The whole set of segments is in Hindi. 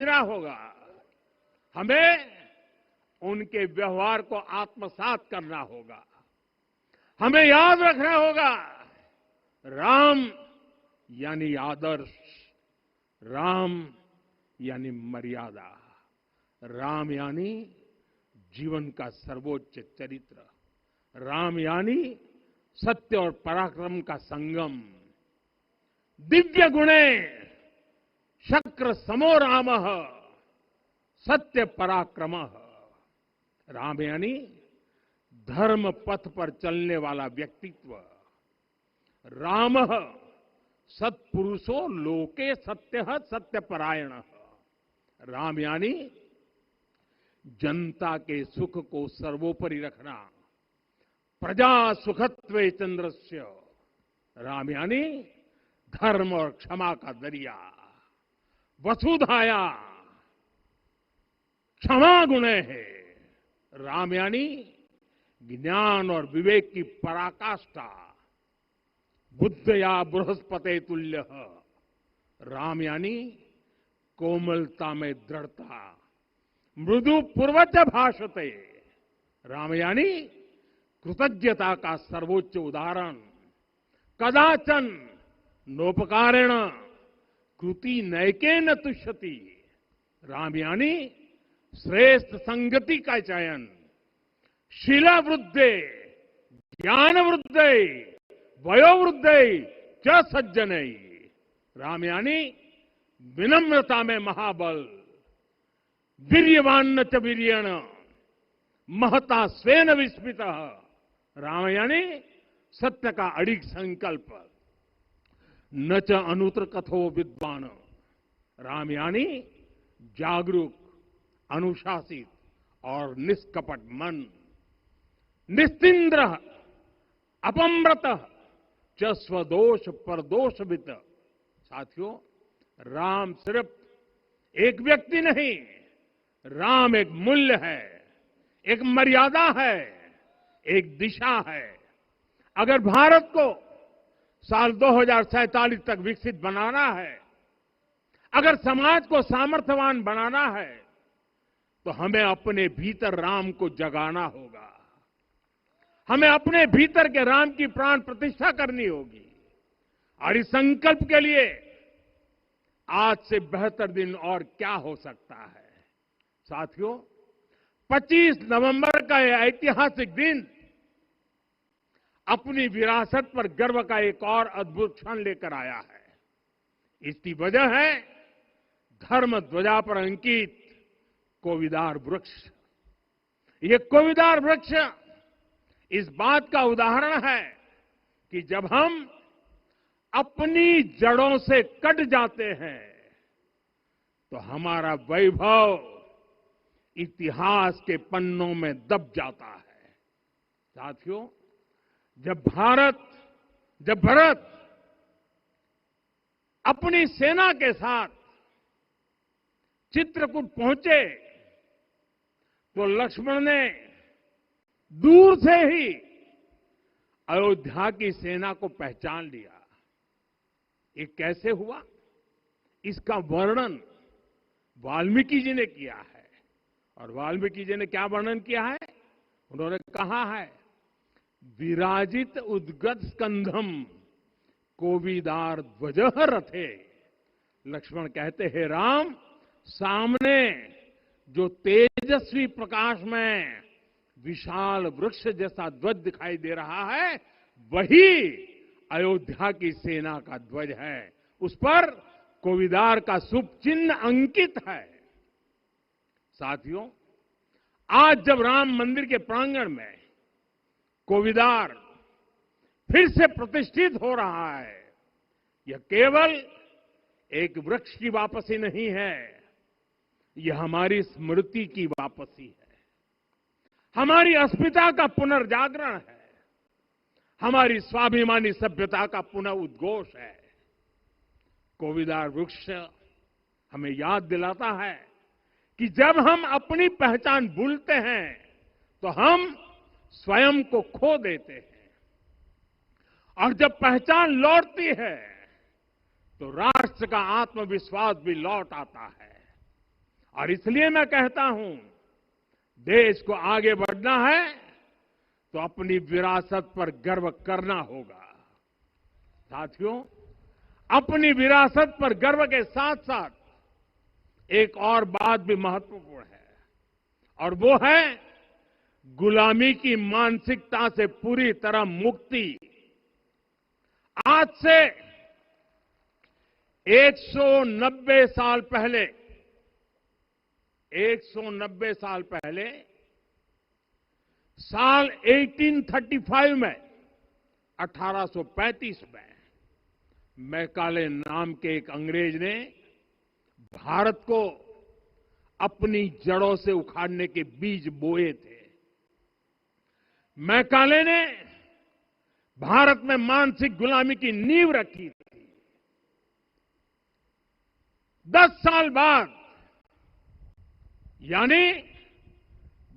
समझना होगा, हमें उनके व्यवहार को आत्मसात करना होगा। हमें याद रखना होगा, राम यानी आदर्श, राम यानी मर्यादा, राम यानी जीवन का सर्वोच्च चरित्र, राम यानी सत्य और पराक्रम का संगम। दिव्य गुणे शक्र समो रामः सत्य पराक्रमः। राम यानी धर्म पथ पर चलने वाला व्यक्तित्व। रामः सत्पुरुषो लोके सत्यः सत्यपरायणः। राम यानी जनता के सुख को सर्वोपरि रखना। प्रजा सुखत्वे चंद्रस्य। राम यानी धर्म और क्षमा का दरिया। वसुधाया क्षमा गुणे है। राम यानी ज्ञान और विवेक की पराकाष्ठा। बुद्धया बृहस्पते तुल्य। राम यानी कोमलता में दृढ़ता। मृदु पूर्वज भाषते। राम यानी कृतज्ञता का सर्वोच्च उदाहरण। कदाचन नोपकारेण कृति नैकेन तुष्यति। राम यानी श्रेष्ठ संगति का चयन। शिला वृद्धे ज्ञान वृद्धे वयोवृद्धे च सज्जने। राम यानी विनम्रता में महाबल। वीर्यवान च वीर्येण महता स्वेन विस्मितः। राम यानी सत्य का अडिग संकल्प। न च अनुत्र कथो विद्वान। राम यानी जागरूक, अनुशासित और निष्कपट मन। निस्तिंद्र अपम्रत च स्वदोष परदोषवित। साथियों, राम सिर्फ एक व्यक्ति नहीं, राम एक मूल्य है, एक मर्यादा है, एक दिशा है। अगर भारत को साल 2047 तक विकसित बनाना है, अगर समाज को सामर्थ्यवान बनाना है, तो हमें अपने भीतर राम को जगाना होगा। हमें अपने भीतर के राम की प्राण प्रतिष्ठा करनी होगी। और इस संकल्प के लिए आज से बेहतर दिन और क्या हो सकता है। साथियों, 25 नवंबर का यह ऐतिहासिक दिन अपनी विरासत पर गर्व का एक और अद्भुत क्षण लेकर आया है। इसकी वजह है धर्म ध्वजा पर अंकित कोविदार वृक्ष। ये कोविदार वृक्ष इस बात का उदाहरण है कि जब हम अपनी जड़ों से कट जाते हैं तो हमारा वैभव इतिहास के पन्नों में दब जाता है। साथियों, जब भरत अपनी सेना के साथ चित्रकूट पहुंचे तो लक्ष्मण ने दूर से ही अयोध्या की सेना को पहचान लिया। ये कैसे हुआ, इसका वर्णन वाल्मीकि जी ने किया है। और वाल्मीकि जी ने क्या वर्णन किया है? उन्होंने कहा है, विराजित उद्गत स्कंधम कोविदार ध्वजः रथे। लक्ष्मण कहते हैं, राम, सामने जो तेजस्वी प्रकाश में विशाल वृक्ष जैसा ध्वज दिखाई दे रहा है, वही अयोध्या की सेना का ध्वज है। उस पर कोविदार का शुभ चिन्ह अंकित है। साथियों, आज जब राम मंदिर के प्रांगण में कोविदार फिर से प्रतिष्ठित हो रहा है, यह केवल एक वृक्ष की वापसी नहीं है, यह हमारी स्मृति की वापसी है, हमारी अस्मिता का पुनर्जागरण है, हमारी स्वाभिमानी सभ्यता का पुनः उद्घोष है। कोविदार वृक्ष हमें याद दिलाता है कि जब हम अपनी पहचान भूलते हैं तो हम स्वयं को खो देते हैं, और जब पहचान लौटती है तो राष्ट्र का आत्मविश्वास भी लौट आता है। और इसलिए मैं कहता हूं, देश को आगे बढ़ना है तो अपनी विरासत पर गर्व करना होगा। साथियों, अपनी विरासत पर गर्व के साथ साथ एक और बात भी महत्वपूर्ण है, और वो है गुलामी की मानसिकता से पूरी तरह मुक्ति। आज से 190 साल पहले 190 साल पहले साल 1835 में 1835 में मैकाले नाम के एक अंग्रेज ने भारत को अपनी जड़ों से उखाड़ने के बीज बोए थे। मैकाले ने भारत में मानसिक गुलामी की नींव रखी थी। 10 साल बाद यानी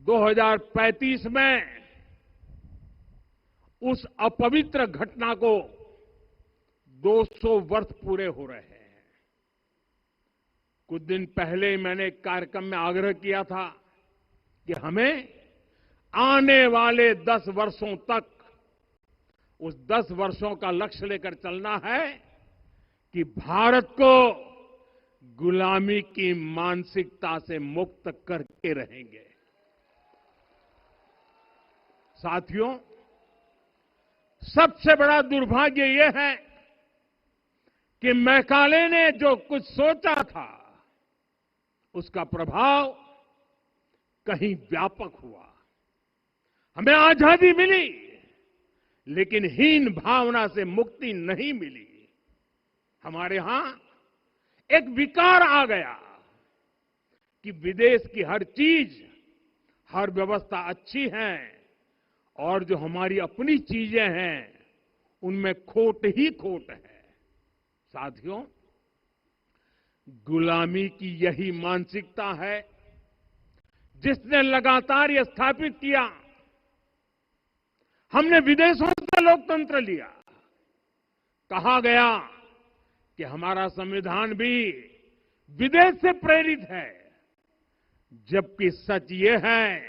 2035 में उस अपवित्र घटना को 200 वर्ष पूरे हो रहे हैं। कुछ दिन पहले मैंने एक कार्यक्रम में आग्रह किया था कि हमें आने वाले 10 वर्षों तक उस 10 वर्षों का लक्ष्य लेकर चलना है कि भारत को गुलामी की मानसिकता से मुक्त करके रहेंगे। साथियों, सबसे बड़ा दुर्भाग्य यह है कि मैकाले ने जो कुछ सोचा था उसका प्रभाव कहीं व्यापक हुआ। हमें आजादी मिली, लेकिन हीन भावना से मुक्ति नहीं मिली। हमारे यहां एक विकार आ गया कि विदेश की हर चीज, हर व्यवस्था अच्छी है और जो हमारी अपनी चीजें हैं उनमें खोट ही खोट है। साथियों, गुलामी की यही मानसिकता है जिसने लगातार यह स्थापित किया। हमने विदेशों से लोकतंत्र लिया। कहा गया कि हमारा संविधान भी विदेश से प्रेरित है, जबकि सच ये है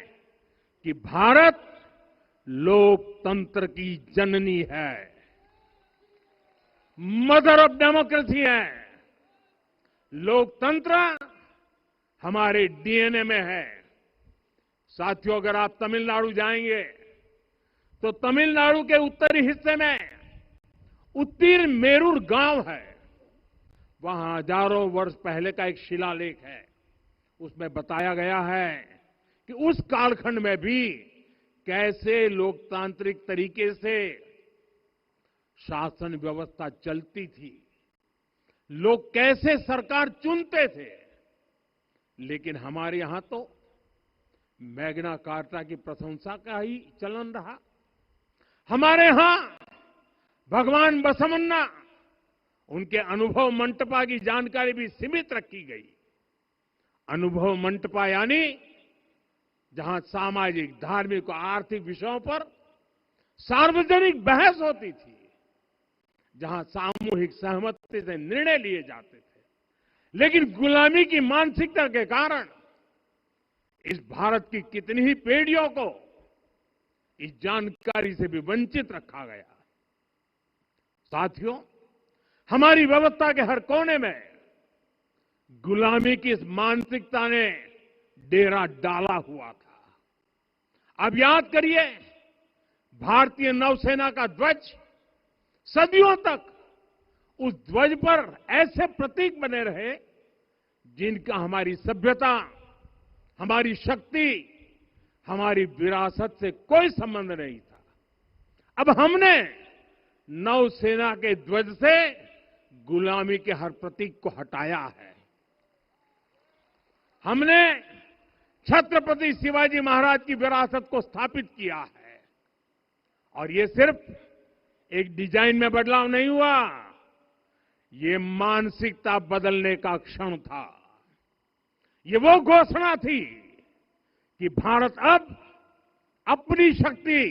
कि भारत लोकतंत्र की जननी है, मदर ऑफ डेमोक्रेसी है। लोकतंत्र हमारे डीएनए में है। साथियों, अगर आप तमिलनाडु जाएंगे तो तमिलनाडु के उत्तरी हिस्से में उत्तीर मेरूर गांव है। वहां हजारों वर्ष पहले का एक शिलालेख है। उसमें बताया गया है कि उस कालखंड में भी कैसे लोकतांत्रिक तरीके से शासन व्यवस्था चलती थी, लोग कैसे सरकार चुनते थे। लेकिन हमारे यहां तो मैग्ना कार्टा की प्रशंसा का ही चलन रहा। हमारे यहां भगवान बसवन्ना, उनके अनुभव मंटपा की जानकारी भी सीमित रखी गई। अनुभव मंटपा यानी जहां सामाजिक, धार्मिक और आर्थिक विषयों पर सार्वजनिक बहस होती थी, जहां सामूहिक सहमति से निर्णय लिए जाते थे। लेकिन गुलामी की मानसिकता के कारण इस भारत की कितनी ही पीढ़ियों को इस जानकारी से भी वंचित रखा गया। साथियों, हमारी व्यवस्था के हर कोने में गुलामी की इस मानसिकता ने डेरा डाला हुआ था। अब याद करिए, भारतीय नौसेना का ध्वज सदियों तक उस ध्वज पर ऐसे प्रतीक बने रहे जिनका हमारी सभ्यता, हमारी शक्ति, हमारी विरासत से कोई संबंध नहीं था। अब हमने नौसेना के ध्वज से गुलामी के हर प्रतीक को हटाया है। हमने छत्रपति शिवाजी महाराज की विरासत को स्थापित किया है। और ये सिर्फ एक डिजाइन में बदलाव नहीं हुआ, ये मानसिकता बदलने का क्षण था। ये वो घोषणा थी कि भारत अब अपनी शक्ति,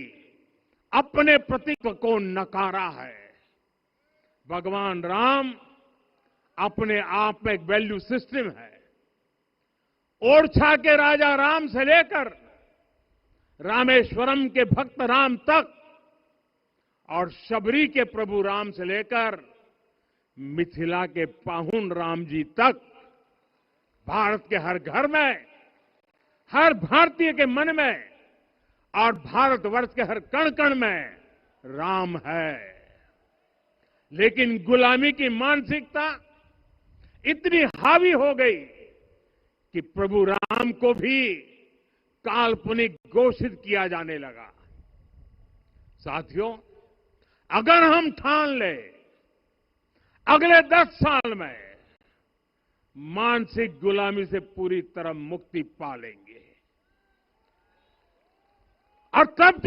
अपने प्रतीक को नकारा है। भगवान राम अपने आप में एक वैल्यू सिस्टम है। ओरछा के राजा राम से लेकर रामेश्वरम के भक्त राम तक और शबरी के प्रभु राम से लेकर मिथिला के पाहुन राम जी तक भारत के हर घर में, हर भारतीय के मन में और भारतवर्ष के हर कण कण में राम है। लेकिन गुलामी की मानसिकता इतनी हावी हो गई कि प्रभु राम को भी काल्पनिक घोषित किया जाने लगा। साथियों, अगर हम ठान लें अगले 10 साल में मानसिक गुलामी से पूरी तरह मुक्ति पा लेंगे और तब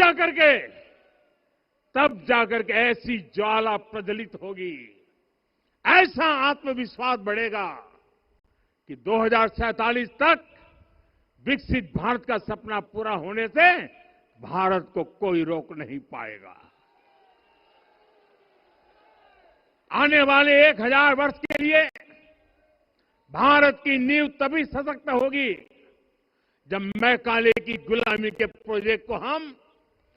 जाकर के ऐसी ज्वाला प्रज्वलित होगी, ऐसा आत्मविश्वास बढ़ेगा कि 2047 तक विकसित भारत का सपना पूरा होने से भारत को कोई रोक नहीं पाएगा। आने वाले 1000 वर्ष के लिए भारत की नींव तभी सशक्त होगी जब मैकाले की गुलामी के प्रोजेक्ट को हम